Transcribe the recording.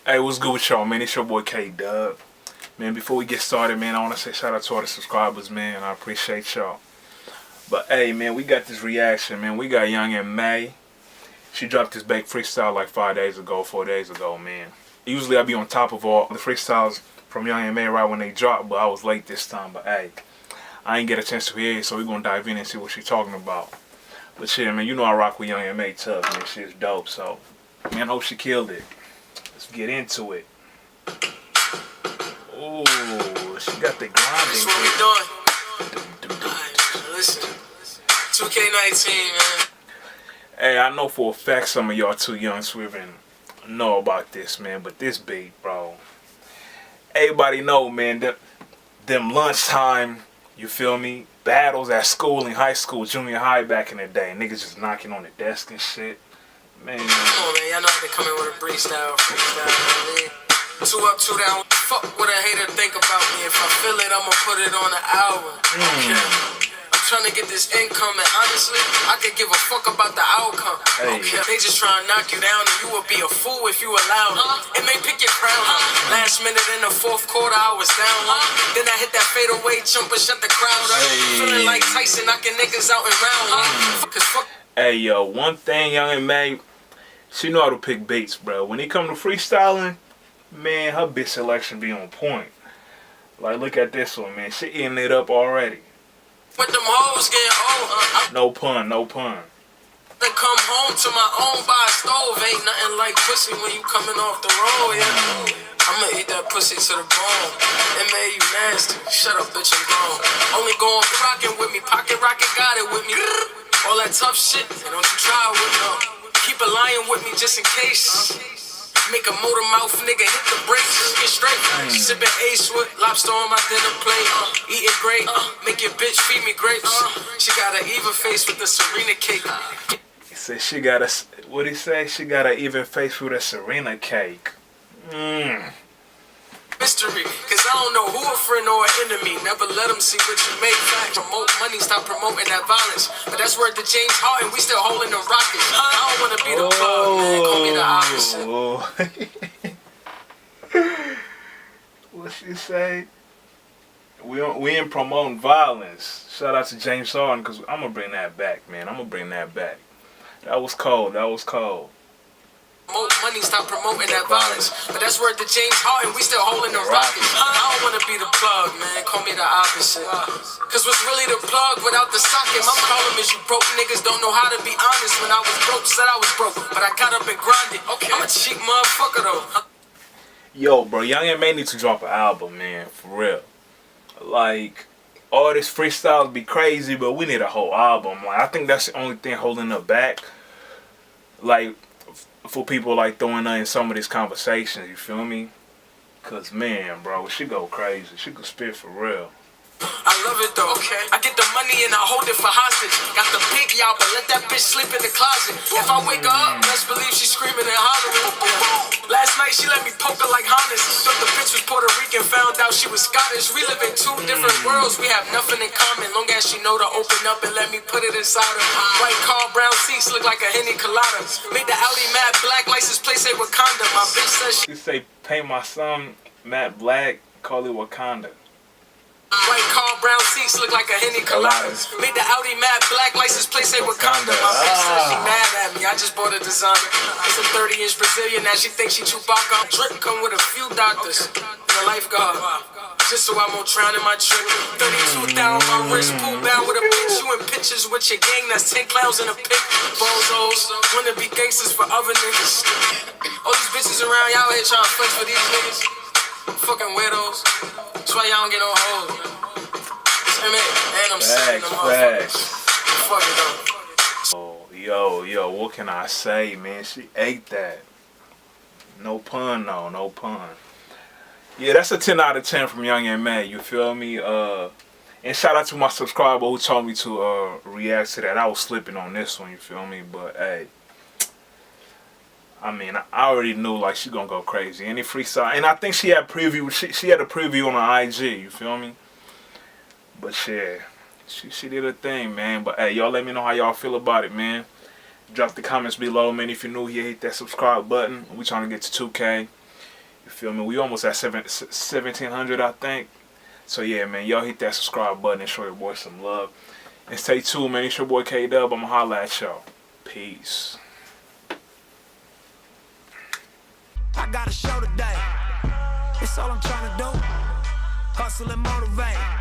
Hey, what's good with y'all, man? It's your boy K-Dub. Man, before we get started, man, I want to say shout out to all the subscribers, man. I appreciate y'all. But, hey, man, we got this reaction, man. We got Young and May. She dropped this big freestyle like 4 days ago, man. Usually I be on top of all the freestyles from Young and May right when they drop, but I was late this time. But, hey, I ain't get a chance to hear it, so we're going to dive in and see what she's talking about. But, shit, man, you know I rock with Young and May tough, man. Shit's dope, so, man, I hope she killed it. Let's get into it. Oh, she got the grinding. That's what we doing. Alright, listen. 2K19, man. Hey, I know for a fact some of y'all too young to even know about this, man. But this beat, bro. Everybody know, man, them lunchtime, you feel me, battles at school, in high school, junior high back in the day. Niggas just knocking on the desk and shit. Man. Come on, man. Y'all know I been coming with a freestyle, man. 2 up, 2 down. Fuck what a hater think about me. If I feel it, I'ma put it on an album. Okay. I'm trying to get this income, and honestly, I could give a fuck about the outcome. Hey. Okay. They just try to knock you down, and you would be a fool if you allowed it. It may pick your crown up. Last minute in the fourth quarter, I was down one. Then I hit that fadeaway jumper, shut the crowd up. Feeling like Tyson knocking niggas out in round one. Cause fuck. Hey, yo, one thing Young and May, she know how to pick beats, bro. When it come to freestyling, man, her beat selection be on point. Like, look at this one, man. She eating it up already. But them hoes getting old. No pun, no pun. Then come home to my own by a stove. Ain't nothing like pussy when you coming off the road, yeah. I'ma eat that pussy to the bone. It made you nasty. Shut up, bitch, I'm grown. Only going rockin' with me. Pocket rocket got it with me. All that tough shit, don't you try with me. Keep a lion with me just in case. Make a motor mouth nigga hit the brakes. Get straight. Sippin' Ace with lobster on my dinner plate. Eating great. Make your bitch feed me grapes. She got an even face with the Serena cake. He said she got a, what he say? She got an even face with a Serena cake. Mystery, cause I don't know who a friend or an enemy. Never let them see what you make. Promote money, stop promoting that violence. But that's word to James Harden, we still holding the rockets. I don't wanna be the plug, man. Call me the opposite. What she say? We ain't promoting violence. Shout out to James Harden, cause I'm gonna bring that back, man. I'm gonna bring that back. That was cold. That was cold. Promote money, stop promoting that violence. But that's word to James Harden, we still holding the rockets. I don't wanna be the plug, man. Call me the opposite. Cause what's really the plug without the socket? My problem is you broke niggas don't know how to be honest. When I was broke, said I was broke, but I got up and grinded. Okay, I'm a cheap motherfucker though. Yo, bro, Young and May need to drop an album, man, for real. Like, all this freestyle be crazy, but we need a whole album. Like, I think that's the only thing holding her back. Like, for people like throwing her in some of these conversations, you feel me? Cause man, bro, she go crazy. She could spit for real. I love it though, okay. I get the money and I hold it for hostage. Got the big y'all, but let that bitch sleep in the closet. If I wake her up, best believe she's screaming and hollering. Last night she let me poke her like Honest. Thought the bitch was Puerto Rican, found out she was Scottish. We live in 2 different worlds, we have nothing in common. Long as she know to open up and let me put it inside her. White car, brown seats, look like a Henny Colada. Made the alley matte black, license plate say Wakanda. My bitch says she say, paint my son matte black, call it Wakanda. White car, brown seats, look like a Henny Colada. Made the Audi matte black, license plate say Wakanda. My bitch said she mad at me, I just bought a designer. It's a 30-inch Brazilian, now she thinks she Chewbacca. Drip come with a few doctors and a lifeguard. Just so I won't drown in my trip. 32 down my wrist, pull down with a bitch. You in pictures with your gang, that's 10 clowns in a pic. Bozos, wanna be gangsters for other niggas. All these bitches around, y'all here trying to flex for these niggas. Fucking widows. That's why y'all don't get no hoes. And I'm sick of them motherfuckers. Fuck it though. Yo, what can I say, man? She ate that. No pun, though, no pun. Yeah, that's a 10 out of 10 from Young and May, you feel me? And shout out to my subscriber who told me to react to that. I was slipping on this one, you feel me? But, hey, I mean, I already knew, like, she gonna go crazy. Any freestyle. And I think she had preview. She had a preview on her IG, you feel me? But, yeah, she did her thing, man. But, hey, y'all let me know how y'all feel about it, man. Drop the comments below, man. If you're new here, hit that subscribe button. We trying to get to 2K. You feel me? We almost at 1,700, I think. So yeah, man, y'all hit that subscribe button and show your boy some love. And stay tuned, man. It's your boy K-Dub. I'ma holla at y'all. Peace. I got a show today. It's all I'm trying to do. Hustle and motivate.